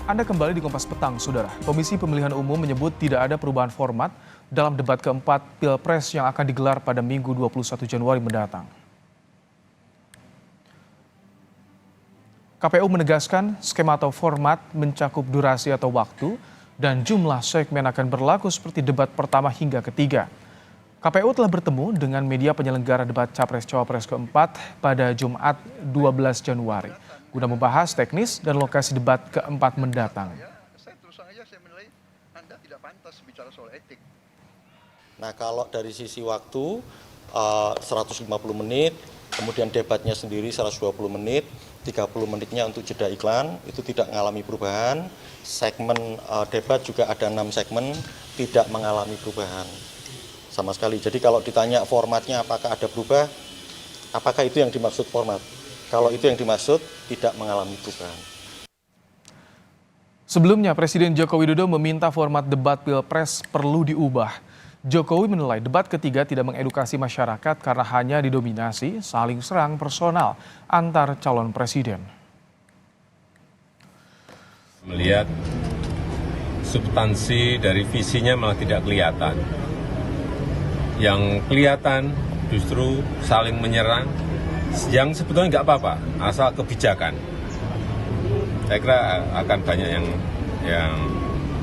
Anda kembali di Kompas Petang, Saudara. Komisi Pemilihan Umum menyebut tidak ada perubahan format dalam debat keempat Pilpres yang akan digelar pada Minggu 21 Januari mendatang. KPU menegaskan skema atau format mencakup durasi atau waktu dan jumlah segmen akan berlaku seperti debat pertama hingga ketiga. KPU telah bertemu dengan media penyelenggara debat Capres-Cawapres keempat pada Jumat 12 Januari guna membahas teknis dan lokasi debat keempat mendatang. Saya terus saja saya menilai Anda tidak pantas bicara soal etik. Nah, kalau dari sisi waktu 150 menit, kemudian debatnya sendiri 120 menit, 30 menitnya untuk jeda iklan, itu tidak mengalami perubahan. Segmen debat juga ada 6 segmen, tidak mengalami perubahan sama sekali. Jadi kalau ditanya formatnya apakah ada berubah, apakah itu yang dimaksud format? Kalau itu yang dimaksud, tidak mengalami perubahan. Sebelumnya, Presiden Joko Widodo meminta format debat Pilpres perlu diubah. Jokowi menilai debat ketiga tidak mengedukasi masyarakat karena hanya didominasi saling serang personal antar calon presiden. Melihat substansi dari visinya malah tidak kelihatan. Yang kelihatan justru saling menyerang, yang sebetulnya nggak apa-apa, asal kebijakan. Saya kira akan banyak yang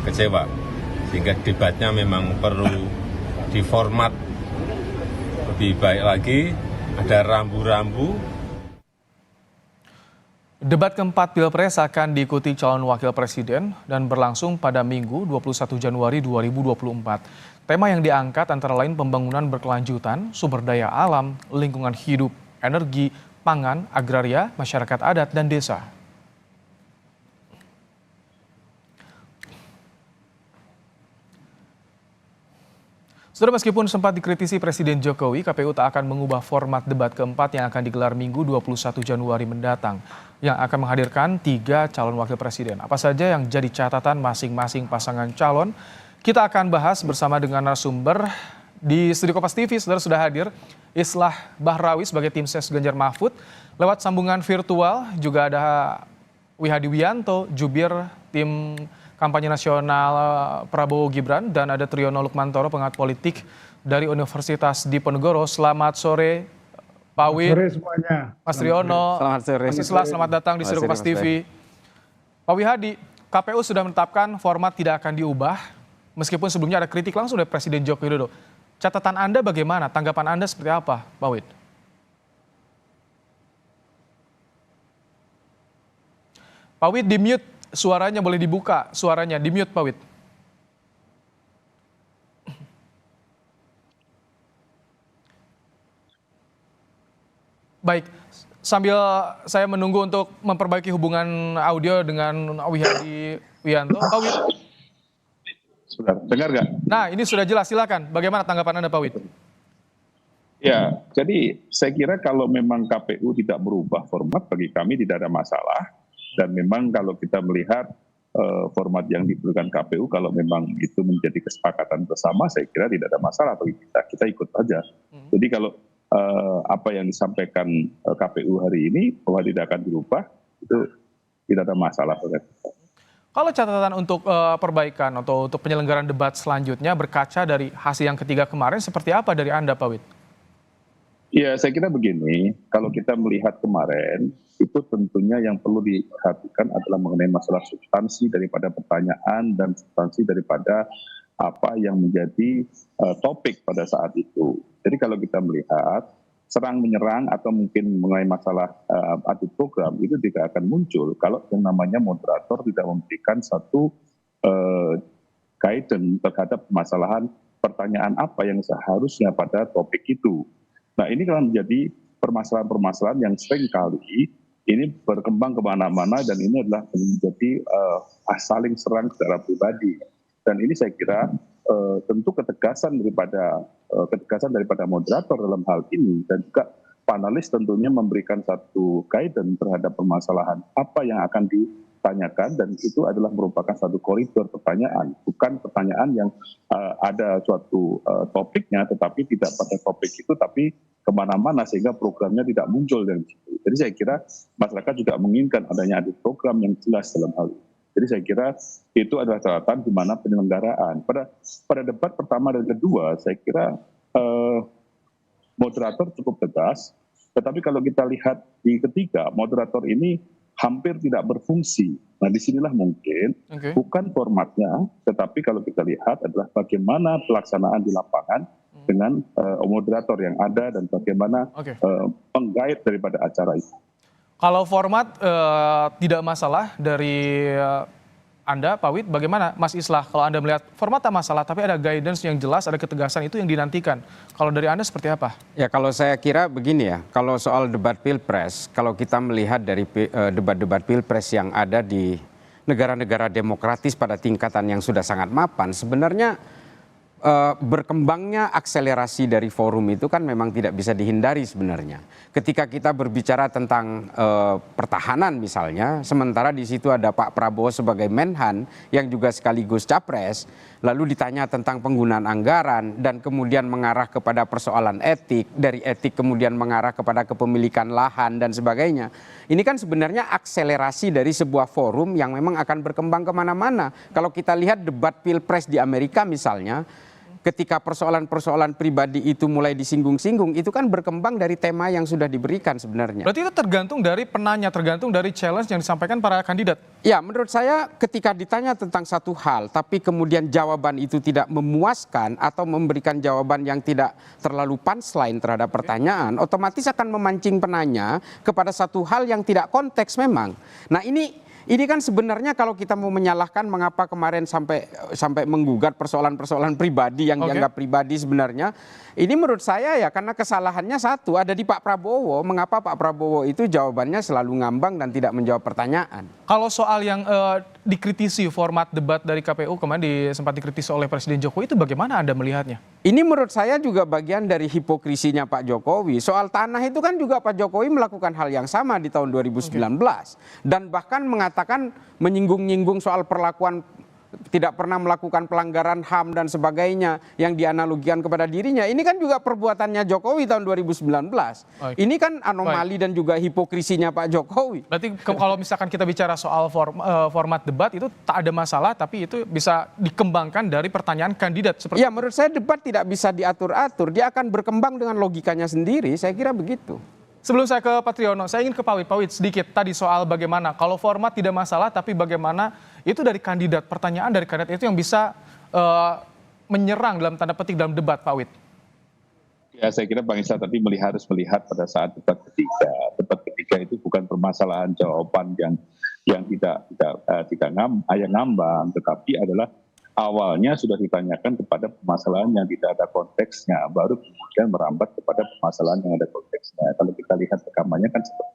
kecewa, sehingga debatnya memang perlu diformat lebih baik lagi, ada rambu-rambu. Debat keempat Pilpres akan diikuti calon wakil presiden dan berlangsung pada Minggu 21 Januari 2024. Tema yang diangkat antara lain pembangunan berkelanjutan, sumber daya alam, lingkungan hidup, energi, pangan, agraria, masyarakat adat, dan desa. Saudara, meskipun sempat dikritisi Presiden Jokowi, KPU tak akan mengubah format debat keempat yang akan digelar Minggu 21 Januari mendatang, yang akan menghadirkan 3 calon wakil presiden. Apa saja yang jadi catatan masing-masing pasangan calon? Kita akan bahas bersama dengan narasumber di Studio Kompas TV. Saudara, sudah hadir Islah Bahrawi sebagai tim ses Ganjar Mahfud. Lewat sambungan virtual juga ada Wihadi Wianto, jubir tim kampanye nasional Prabowo Gibran, dan ada Triyono Lukmantoro, pengamat politik dari Universitas Diponegoro. Selamat sore, Pak Wid. Sore semuanya. Mas Triyono, Selamat sore. Mas Islah, selamat datang di Studio Kompas TV. Pak Wihadi, KPU sudah menetapkan format tidak akan diubah, meskipun sebelumnya ada kritik langsung dari Presiden Joko Widodo. Catatan Anda bagaimana? Tanggapan Anda seperti apa, Pak Wid? Pak Wid di-mute, suaranya boleh dibuka, suaranya di-mute Pak Wid. Baik, sambil saya menunggu untuk memperbaiki hubungan audio dengan Wihadi Wianto. Pak Wid. Sudah dengar nggak? Nah, ini sudah jelas, silakan. Bagaimana tanggapan Anda, Pak Wid? Ya, jadi saya kira kalau memang KPU tidak berubah format, bagi kami tidak ada masalah. Dan memang kalau kita melihat format yang diberikan KPU, kalau memang itu menjadi kesepakatan bersama, saya kira tidak ada masalah bagi kita. Kita ikut saja. Jadi kalau apa yang disampaikan KPU hari ini bahwa tidak akan dirubah, itu tidak ada masalah bagi kita. Kalau catatan untuk perbaikan atau untuk penyelenggaraan debat selanjutnya berkaca dari hasil yang ketiga kemarin, seperti apa dari Anda, Pak Wid? Ya, saya kira begini, kalau kita melihat kemarin, itu tentunya yang perlu diperhatikan adalah mengenai masalah substansi daripada pertanyaan dan substansi daripada apa yang menjadi topik pada saat itu. Jadi kalau kita melihat serang menyerang atau mungkin mengenai masalah adu program itu tidak akan muncul kalau yang namanya moderator tidak memberikan satu guidance terhadap permasalahan pertanyaan apa yang seharusnya pada topik itu. Nah, ini kan menjadi permasalahan-permasalahan yang sering kali ini berkembang kemana-mana dan ini adalah menjadi saling serang secara pribadi. Dan ini saya kira tentu ketegasan daripada moderator dalam hal ini dan juga panelis tentunya memberikan satu guidance terhadap permasalahan apa yang akan ditanyakan, dan itu adalah merupakan satu koridor pertanyaan, bukan pertanyaan yang ada suatu topiknya tetapi tidak pada topik itu tapi kemana-mana sehingga programnya tidak muncul dari situ. Jadi saya kira masyarakat juga menginginkan adanya ada program yang jelas dalam hal ini. Jadi saya kira itu adalah catatan di mana penyelenggaraan. Pada debat pertama dan kedua, saya kira moderator cukup tegas, tetapi kalau kita lihat di ketiga, moderator ini hampir tidak berfungsi. Nah, disinilah mungkin bukan formatnya, tetapi kalau kita lihat adalah bagaimana pelaksanaan di lapangan dengan moderator yang ada dan bagaimana penggait daripada acara itu. Kalau format tidak masalah dari Anda, Pak Wid, bagaimana Mas Islah? Kalau Anda melihat format tak masalah, tapi ada guidance yang jelas, ada ketegasan itu yang dinantikan. Kalau dari Anda seperti apa? Ya, kalau saya kira begini ya, kalau soal debat pilpres, kalau kita melihat dari debat-debat pilpres yang ada di negara-negara demokratis pada tingkatan yang sudah sangat mapan, sebenarnya berkembangnya akselerasi dari forum itu kan memang tidak bisa dihindari sebenarnya. Ketika kita berbicara tentang pertahanan misalnya, sementara di situ ada Pak Prabowo sebagai Menhan yang juga sekaligus capres, lalu ditanya tentang penggunaan anggaran dan kemudian mengarah kepada persoalan etik, dari etik kemudian mengarah kepada kepemilikan lahan dan sebagainya. Ini kan sebenarnya akselerasi dari sebuah forum yang memang akan berkembang kemana-mana. Kalau kita lihat debat pilpres di Amerika misalnya, ketika persoalan-persoalan pribadi itu mulai disinggung-singgung, itu kan berkembang dari tema yang sudah diberikan sebenarnya. Berarti itu tergantung dari penanya, tergantung dari challenge yang disampaikan para kandidat? Ya, menurut saya ketika ditanya tentang satu hal, tapi kemudian jawaban itu tidak memuaskan atau memberikan jawaban yang tidak terlalu punchline terhadap pertanyaan, otomatis akan memancing penanya kepada satu hal yang tidak konteks memang. Nah, ini kan sebenarnya kalau kita mau menyalahkan mengapa kemarin sampai menggugat persoalan-persoalan pribadi yang dianggap pribadi sebenarnya, ini menurut saya ya karena kesalahannya satu ada di Pak Prabowo. Mengapa Pak Prabowo itu jawabannya selalu ngambang dan tidak menjawab pertanyaan. Kalau soal yang dikritisi format debat dari KPU kemarin sempat dikritisi oleh Presiden Jokowi, itu bagaimana Anda melihatnya? Ini menurut saya juga bagian dari hipokrisinya Pak Jokowi. Soal tanah itu kan juga Pak Jokowi melakukan hal yang sama di tahun 2019. Dan bahkan mengatakan menyinggung-nyinggung soal perlakuan tidak pernah melakukan pelanggaran HAM dan sebagainya yang dianalogikan kepada dirinya. Ini kan juga perbuatannya Jokowi tahun 2019. Ini kan anomali dan juga hipokrisinya Pak Jokowi. Berarti kalau misalkan kita bicara soal format debat itu tak ada masalah, tapi itu bisa dikembangkan dari pertanyaan kandidat. Ya, menurut saya debat tidak bisa diatur-atur. Dia akan berkembang dengan logikanya sendiri, saya kira begitu. Sebelum saya ke Pak Triyono, saya ingin ke Pak Wid sedikit tadi soal bagaimana kalau format tidak masalah, tapi bagaimana itu dari kandidat, pertanyaan dari kandidat itu yang bisa menyerang dalam tanda petik dalam debat, Pak Wid. Ya, saya kira Bang Islah tadi harus melihat pada saat debat ketiga. Debat ketiga itu bukan permasalahan jawaban yang tidak ngambang, tetapi adalah awalnya sudah ditanyakan kepada permasalahan yang tidak ada konteksnya, baru kemudian merambat kepada permasalahan yang ada konteksnya. Kalau kita lihat rekamannya kan seperti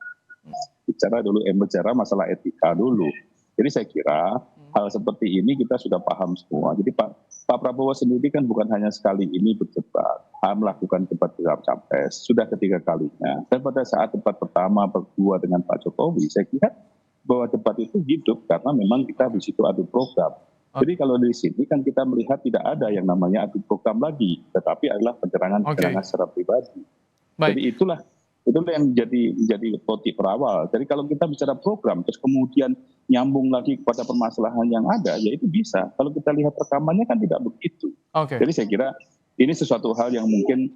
bicara masalah etika dulu. Jadi saya kira hal seperti ini kita sudah paham semua. Jadi Pak Prabowo sendiri kan bukan hanya sekali ini berdebat, melakukan debat capres, sudah ketiga kalinya. Dan pada saat debat pertama, kedua dengan Pak Jokowi, saya kira bahwa debat itu hidup karena memang kita di situ adu program. Jadi kalau di sini kan kita melihat tidak ada yang namanya adu program lagi, tetapi adalah penyerangan secara pribadi. Jadi itulah yang menjadi motif awal. Jadi kalau kita bicara program, terus kemudian nyambung lagi kepada permasalahan yang ada, ya itu bisa. Kalau kita lihat rekamannya kan tidak begitu. Jadi saya kira ini sesuatu hal yang mungkin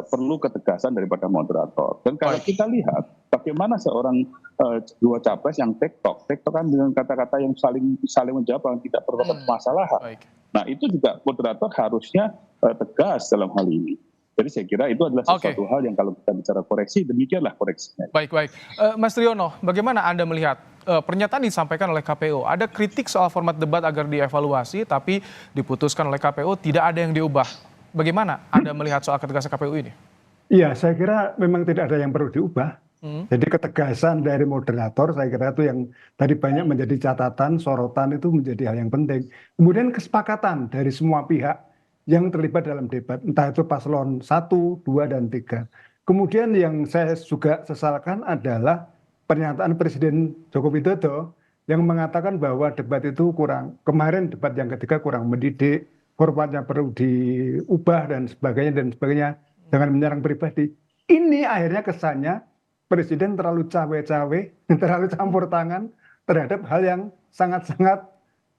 perlu ketegasan daripada moderator. Dan kalau kita lihat bagaimana seorang dua capres yang tektok kan dengan kata-kata yang saling menjawab yang tidak perlu permasalahan. Nah itu juga moderator harusnya tegas dalam hal ini. Jadi saya kira itu adalah sesuatu hal yang kalau kita bicara koreksi, demikianlah koreksinya. Baik. Mas Triyono, bagaimana Anda melihat pernyataan disampaikan oleh KPU? Ada kritik soal format debat agar dievaluasi, tapi diputuskan oleh KPU tidak ada yang diubah. Bagaimana Anda melihat soal ketegasan KPU ini? Iya, saya kira memang tidak ada yang perlu diubah. Jadi ketegasan dari moderator saya kira itu yang tadi banyak menjadi catatan, sorotan itu menjadi hal yang penting. Kemudian kesepakatan dari semua pihak yang terlibat dalam debat, entah itu paslon 1, 2, dan 3. Kemudian yang saya juga sesalkan adalah pernyataan Presiden Joko Widodo yang mengatakan bahwa debat itu kemarin debat yang ketiga kurang mendidik, formatnya perlu diubah dan sebagainya, dengan menyerang pribadi. Ini akhirnya kesannya Presiden terlalu cawe-cawe, terlalu campur tangan, terhadap hal yang sangat-sangat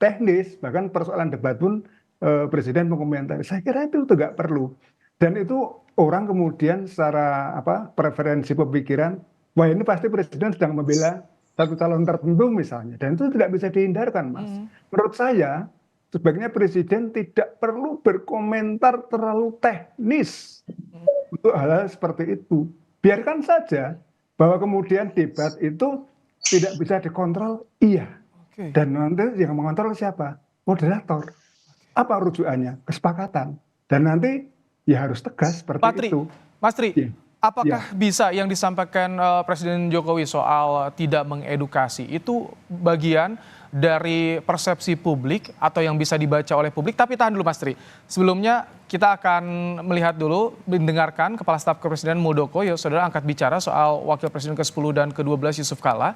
teknis, bahkan persoalan debat pun Presiden mengomentari. Saya kira itu nggak perlu. Dan itu orang kemudian secara preferensi pemikiran, wah ini pasti Presiden sedang membela satu calon tertentu misalnya. Dan itu tidak bisa dihindarkan, Mas. Menurut saya, sebaiknya Presiden tidak perlu berkomentar terlalu teknis untuk hal-hal seperti itu. Biarkan saja bahwa kemudian debat itu tidak bisa dikontrol, iya. Dan nanti yang mengontrol siapa? Moderator. Apa rujukannya? Kesepakatan. Dan nanti ya harus tegas seperti itu. Mas Tri, Ya. apakah bisa yang disampaikan Presiden Jokowi soal tidak mengedukasi itu bagian dari persepsi publik atau yang bisa dibaca oleh publik? Tapi tahan dulu Mas Tri. Sebelumnya kita akan melihat dulu, mendengarkan Kepala Staf Kepresidenan Muldoko, saudara angkat bicara soal Wakil Presiden ke-10 dan ke-12 Yusuf Kala,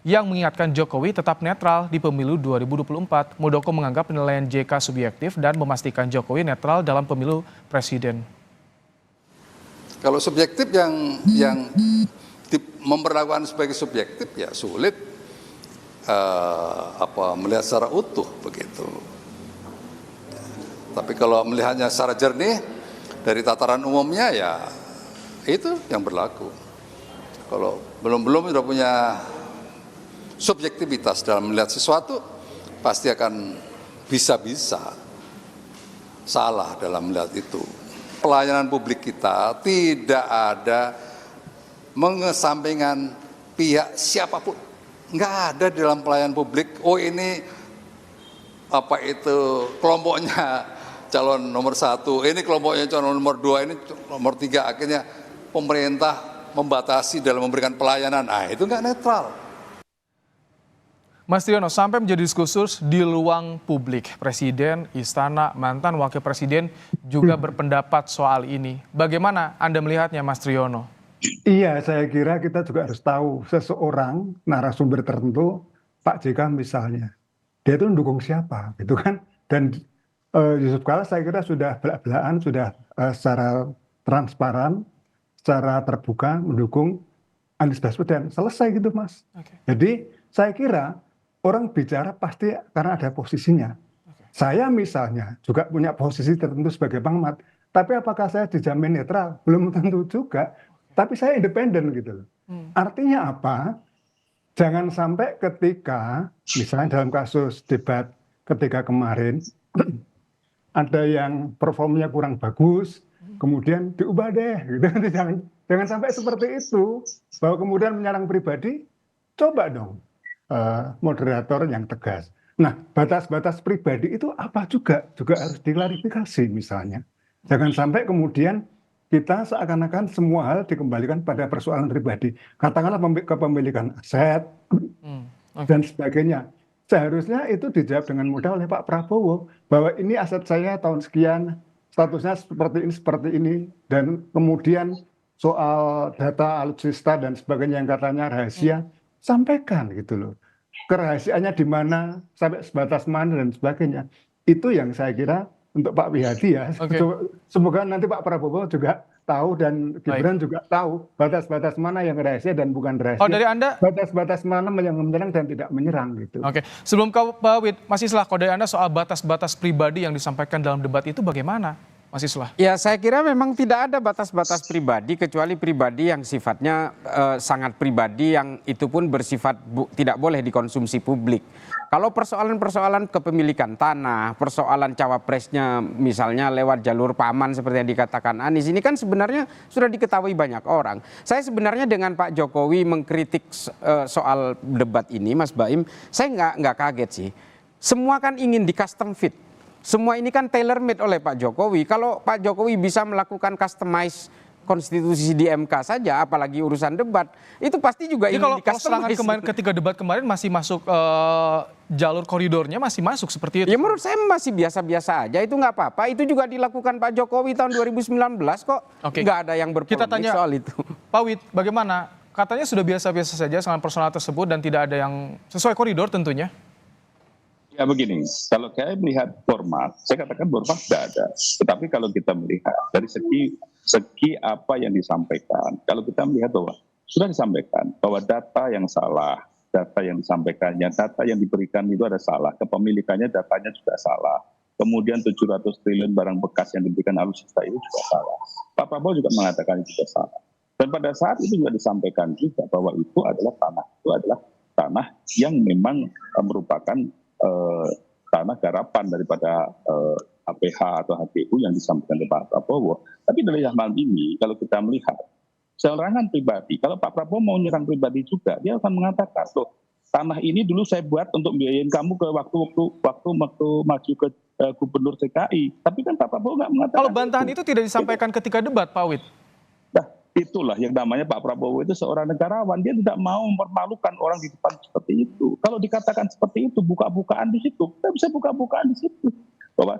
yang mengingatkan Jokowi tetap netral di pemilu 2024. Muldoko menganggap penilaian JK subjektif dan memastikan Jokowi netral dalam pemilu presiden. Kalau subjektif yang memperlakukan sebagai subjektif ya sulit melihat secara utuh begitu. Tapi kalau melihatnya secara jernih dari tataran umumnya ya itu yang berlaku. Kalau belum sudah punya subjektivitas dalam melihat sesuatu, pasti akan bisa-bisa salah dalam melihat itu. Pelayanan publik kita tidak ada mengesampingkan pihak siapapun. Nggak ada di dalam pelayanan publik, oh ini kelompoknya calon nomor 1, ini kelompoknya calon nomor 2, ini nomor 3, akhirnya pemerintah membatasi dalam memberikan pelayanan. Nah, itu nggak netral. Mas Triono, sampai menjadi diskursus di ruang publik, Presiden, Istana, mantan Wakil Presiden juga berpendapat soal ini. Bagaimana Anda melihatnya, Mas Triono? Iya, saya kira kita juga harus tahu seseorang narasumber tertentu, Pak JK misalnya, dia itu mendukung siapa, gitu kan? Dan Yusuf Kala saya kira sudah belak-belakan, sudah secara transparan, secara terbuka mendukung Anies Baswedan. Selesai gitu, Mas. Jadi saya kira orang bicara pasti karena ada posisinya. Saya misalnya juga punya posisi tertentu sebagai pengamat, tapi apakah saya dijamin netral? Belum tentu juga. Tapi saya independen gitu loh. Artinya apa? Jangan sampai ketika, misalnya dalam kasus debat ketika kemarin, ada yang performnya kurang bagus, kemudian diubah deh. Gitu. Jangan sampai seperti itu. Bahwa kemudian menyerang pribadi, coba dong. Moderator yang tegas. Nah, batas-batas pribadi itu apa juga harus diklarifikasi misalnya. Jangan sampai kemudian kita seakan-akan semua hal dikembalikan pada persoalan pribadi. Katakanlah kepemilikan aset dan sebagainya. Seharusnya itu dijawab dengan mudah oleh Pak Prabowo bahwa ini aset saya tahun sekian, statusnya seperti ini, dan kemudian soal data alutsista dan sebagainya yang katanya rahasia, sampaikan gitu loh. Kerahasiaannya di mana, sampai sebatas mana dan sebagainya. Itu yang saya kira untuk Pak Wihadi ya. Semoga nanti Pak Prabowo juga tahu dan Gibran juga tahu batas-batas mana yang rahasia dan bukan rahasia. Oh, dari Anda? Batas-batas mana yang menyerang dan tidak menyerang gitu. Oke, sebelum Pak Wid, Mas Islah, kalau dari Anda soal batas-batas pribadi yang disampaikan dalam debat itu bagaimana? Mas Islah? Ya, saya kira memang tidak ada batas-batas pribadi kecuali pribadi yang sifatnya sangat pribadi, yang itu pun bersifat tidak boleh dikonsumsi publik. Kalau persoalan-persoalan kepemilikan tanah, persoalan cawapresnya misalnya lewat jalur paman seperti yang dikatakan Anies, ini kan sebenarnya sudah diketahui banyak orang. Saya sebenarnya dengan Pak Jokowi mengkritik soal debat ini, Mas Baim, saya nggak kaget sih. Semua kan ingin di custom fit. Semua ini kan tailor made oleh Pak Jokowi. Kalau Pak Jokowi bisa melakukan customize konstitusi di MK saja, apalagi urusan debat, itu pasti juga ingin di customize. Kalau ketika debat kemarin masih masuk jalur koridornya, masih masuk seperti itu. Ya menurut saya masih biasa-biasa aja, itu nggak apa-apa. Itu juga dilakukan Pak Jokowi tahun 2019 kok. Nggak ada yang berpolemik soal itu. Pak Wid, bagaimana? Katanya sudah biasa-biasa saja dengan personal tersebut dan tidak ada yang sesuai koridor tentunya. Ya begini, kalau saya melihat format, saya katakan format tidak ada. Tetapi kalau kita melihat dari segi apa yang disampaikan, kalau kita melihat bahwa sudah disampaikan bahwa data yang salah, data yang disampaikannya, data yang diberikan itu ada salah, kepemilikannya datanya juga salah. Kemudian 700 triliun barang bekas yang diberikan alutsista itu juga salah. Pak Prabowo juga mengatakan itu juga salah. Dan pada saat itu juga disampaikan juga bahwa itu adalah tanah yang memang merupakan tanah garapan daripada APH atau HTU yang disampaikan oleh Pak Prabowo. Tapi dari hal ini kalau kita melihat serangan pribadi, kalau Pak Prabowo mau menyerang pribadi juga, dia akan mengatakan, loh, tanah ini dulu saya buat untuk biayain kamu ke waktu maju ke gubernur DKI. Tapi kan Pak Prabowo nggak mengatakan. Kalau bantahan itu tidak disampaikan ketika debat, Pak Wid. Nah, itulah yang namanya Pak Prabowo itu seorang negarawan. Dia tidak mau mempermalukan orang di depan seperti itu. Kalau dikatakan seperti itu, buka-bukaan di situ, kita bisa buka-bukaan di situ. Bahwa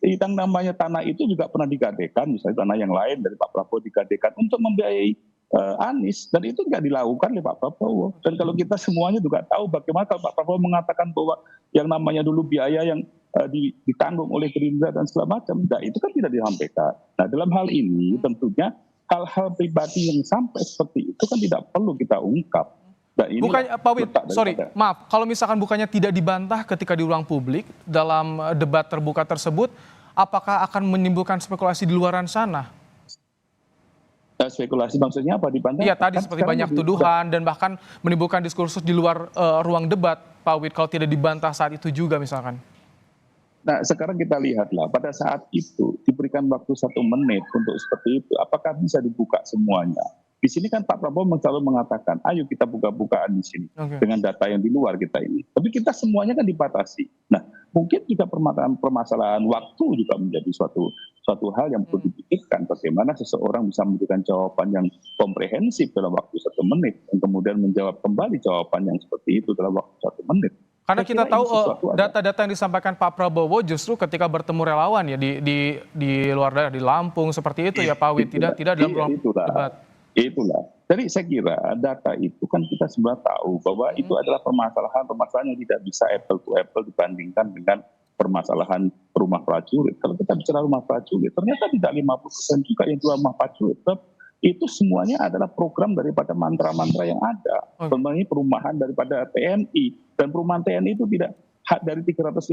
yang namanya tanah itu juga pernah digadekan, misalnya tanah yang lain dari Pak Prabowo digadekan untuk membiayai Anies, dan itu tidak dilakukan oleh Pak Prabowo. Dan kalau kita semuanya juga tahu bagaimana kalau Pak Prabowo mengatakan bahwa yang namanya dulu biaya yang ditanggung oleh Gerindra dan segala macam, nah itu kan tidak disampaikan. Nah dalam hal ini tentunya hal-hal pribadi yang sampai seperti itu kan tidak perlu kita ungkap. Nah, bukannya, Pak Wid, maaf, kalau misalkan bukannya tidak dibantah ketika di ruang publik dalam debat terbuka tersebut, apakah akan menimbulkan spekulasi di luaran sana? Spekulasi maksudnya apa dibantah? Iya, tadi seperti banyak tuduhan dan bahkan menimbulkan diskursus di luar ruang debat, Pak Wid, kalau tidak dibantah saat itu juga misalkan. Nah sekarang kita lihatlah pada saat itu diberikan waktu 1 menit untuk seperti itu, apakah bisa dibuka semuanya? Di sini kan Pak Prabowo selalu mengatakan, ayo kita buka-bukaan di sini dengan data yang di luar kita ini. Tapi kita semuanya kan dibatasi. Nah mungkin juga permasalahan waktu juga menjadi suatu hal yang perlu dipikirkan. Bagaimana seseorang bisa memberikan jawaban yang komprehensif dalam waktu 1 menit dan kemudian menjawab kembali jawaban yang seperti itu dalam waktu 1 menit. Karena kita tahu data-data yang disampaikan Pak Prabowo justru ketika bertemu relawan ya di luar daerah, di Lampung seperti itu ya Pak Wid, tidak dalam ruang debat. Itulah. Jadi saya kira data itu kan kita sebenarnya tahu bahwa itu adalah permasalahan yang tidak bisa apple to apple dibandingkan dengan permasalahan rumah prajurit. Kalau kita bicara rumah prajurit, ternyata tidak 50% juga yang jual rumah prajurit. Itu semuanya adalah program daripada mantra-mantra yang ada. Contohnya perumahan daripada TNI. Dan perumahan TNI itu tidak dari 350.000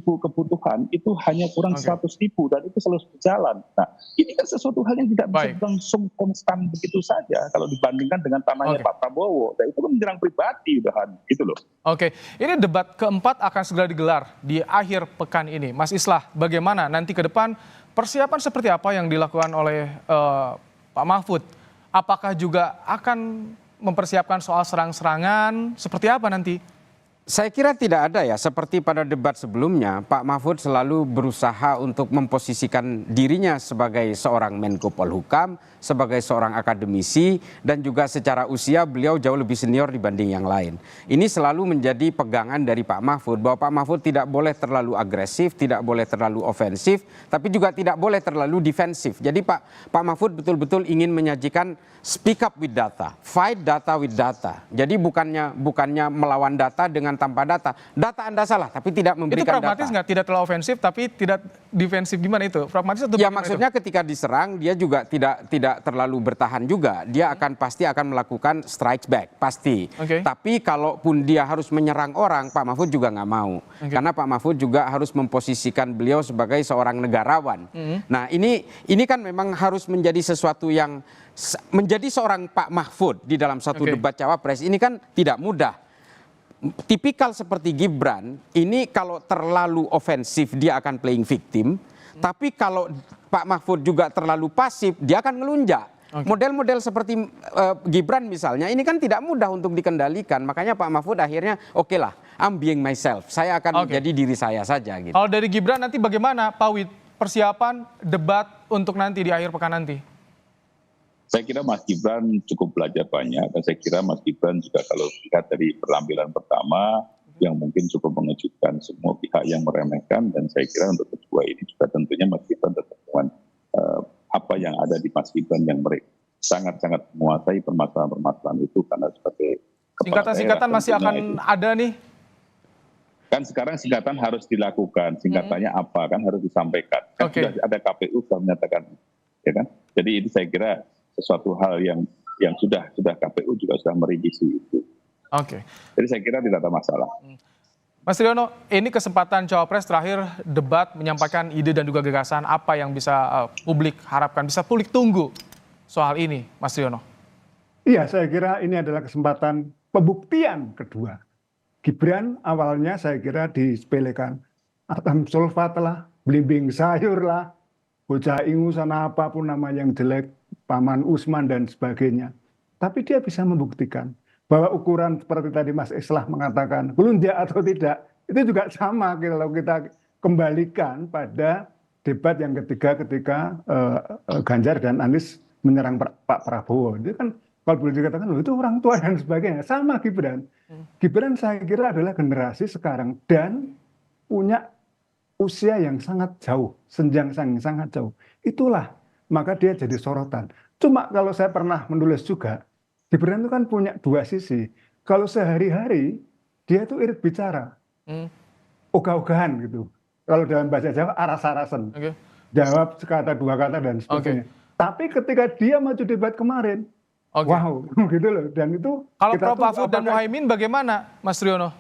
kebutuhan, itu hanya kurang 100.000 dan itu selalu berjalan. Nah, ini kan sesuatu hal yang tidak bisa langsung konstan begitu saja kalau dibandingkan dengan tanahnya Pak Prabowo. Dan itu kan menyerang pribadi, gitu loh. Oke, ini debat keempat akan segera digelar di akhir pekan ini. Mas Islah, bagaimana nanti ke depan persiapan seperti apa yang dilakukan oleh Pak Mahfud? Apakah juga akan mempersiapkan soal serang-serangan? Seperti apa nanti? Saya kira tidak ada ya, seperti pada debat sebelumnya, Pak Mahfud selalu berusaha untuk memposisikan dirinya sebagai seorang Menko Polhukam, sebagai seorang akademisi, dan juga secara usia beliau jauh lebih senior dibanding yang lain. Ini selalu menjadi pegangan dari Pak Mahfud, bahwa Pak Mahfud tidak boleh terlalu agresif, tidak boleh terlalu ofensif, tapi juga tidak boleh terlalu defensif. Jadi Pak Mahfud betul-betul ingin menyajikan speak up with data, fight data with data. Jadi bukannya melawan data dengan tanpa data. Data Anda salah, tapi tidak memberikan data. Itu pragmatis nggak? Tidak terlalu ofensif, tapi tidak defensif, gimana itu? Pragmatis atau ya maksudnya itu? Ketika diserang, dia juga tidak terlalu bertahan juga. Dia pasti akan melakukan strike back, pasti. Tapi kalaupun dia harus menyerang orang, Pak Mahfud juga nggak mau. Karena Pak Mahfud juga harus memposisikan beliau sebagai seorang negarawan. Nah ini kan memang harus menjadi sesuatu yang menjadi seorang Pak Mahfud di dalam satu debat cawapres ini kan tidak mudah. Tipikal seperti Gibran, ini kalau terlalu ofensif dia akan playing victim, tapi kalau Pak Mahfud juga terlalu pasif dia akan ngelunjak. Model-model seperti Gibran misalnya, ini kan tidak mudah untuk dikendalikan, makanya Pak Mahfud akhirnya oke lah, I'm being myself, saya akan menjadi diri saya saja. Gitu. Kalau dari Gibran nanti bagaimana Pak Wid, persiapan debat untuk nanti di akhir pekan nanti? Saya kira Mas Gibran cukup belajar banyak, dan saya kira Mas Gibran juga kalau lihat dari penampilan pertama yang mungkin cukup mengejutkan semua pihak yang meremehkan, dan saya kira untuk kedua ini juga tentunya Mas Gibran tetap dengan apa yang ada di Mas Gibran yang mereka sangat-sangat menguasai permasalahan-permasalahan itu, karena sebagai singkatan-singkatan masih akan ada nih. Kan sekarang singkatan harus dilakukan, singkatannya apa kan harus disampaikan. Kan sudah ada KPU sudah menyatakan, ya kan? Jadi ini saya kira sesuatu hal yang sudah KPU juga sudah merevisi itu. Oke. Jadi saya kira tidak ada masalah. Mas Triyono, ini kesempatan Cawapres terakhir debat menyampaikan ide dan juga gagasan apa yang bisa publik harapkan, bisa publik tunggu soal ini, Mas Triyono. Iya, saya kira ini adalah kesempatan pembuktian kedua. Gibran awalnya saya kira disepelekan. Atam sulfat lah, belimbing sayur lah, bocah ingusan apapun nama yang jelek, Paman Usman dan sebagainya. Tapi dia bisa membuktikan bahwa ukuran seperti tadi Mas Islah mengatakan, belunjak atau tidak, itu juga sama kalau kita kembalikan pada debat yang ketiga ketika Ganjar dan Anies menyerang Pak Prabowo. Itu kan kalau boleh dikatakan, loh, itu orang tua dan sebagainya. Sama Gibran. Gibran saya kira adalah generasi sekarang dan punya usia yang sangat jauh, senjang yang sangat jauh. Itulah, maka dia jadi sorotan. Cuma kalau saya pernah menulis juga, Gibran itu kan punya dua sisi. Kalau sehari-hari, dia itu irit bicara. Ogah-ogahan gitu. Kalau dalam bahasa Jawa, aras-arasan. Jawab sekata, dua kata, dan sebagainya. Tapi ketika dia maju debat kemarin, wow, gitu loh. Dan itu kalau Prof Mahfud dan Muhaimin bagaimana, Mas Triyono?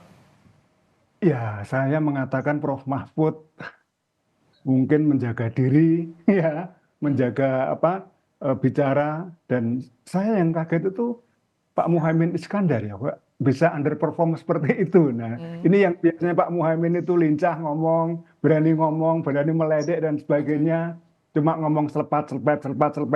Ya, saya mengatakan Prof Mahfud mungkin menjaga diri, ya, menjaga bicara, dan saya yang kaget itu Pak Muhaimin Iskandar ya, Pak, bisa underperform seperti itu. Nah, ini yang biasanya Pak Muhaimin itu lincah ngomong, berani meledek dan sebagainya, cuma ngomong selepat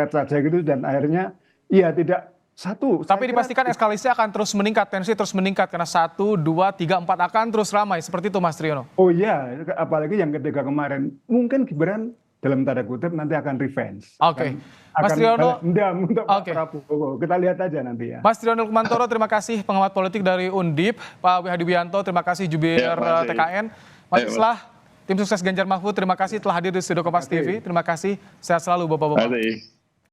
saja gitu, dan akhirnya ya tidak satu. Tapi dipastikan eskalasi akan terus meningkat, tensi terus meningkat karena 1, 2, 3, 4 akan terus ramai seperti itu, Mas Triyono. Oh iya, apalagi yang ketiga kemarin, mungkin Gibran dalam tanda kutip nanti akan revenge. Oke. Mas Triyono, untuk Pak Prabowo. Kita lihat aja nanti ya. Mas Triyono Lukmantoro, terima kasih, pengamat politik dari Undip. Pak Wihadi Wianto, terima kasih, jubir TKN. Mas Islah, tim sukses Ganjar Mahfud, terima kasih telah hadir di studio Kompas TV. Terima kasih, sehat selalu Bapak-Bapak.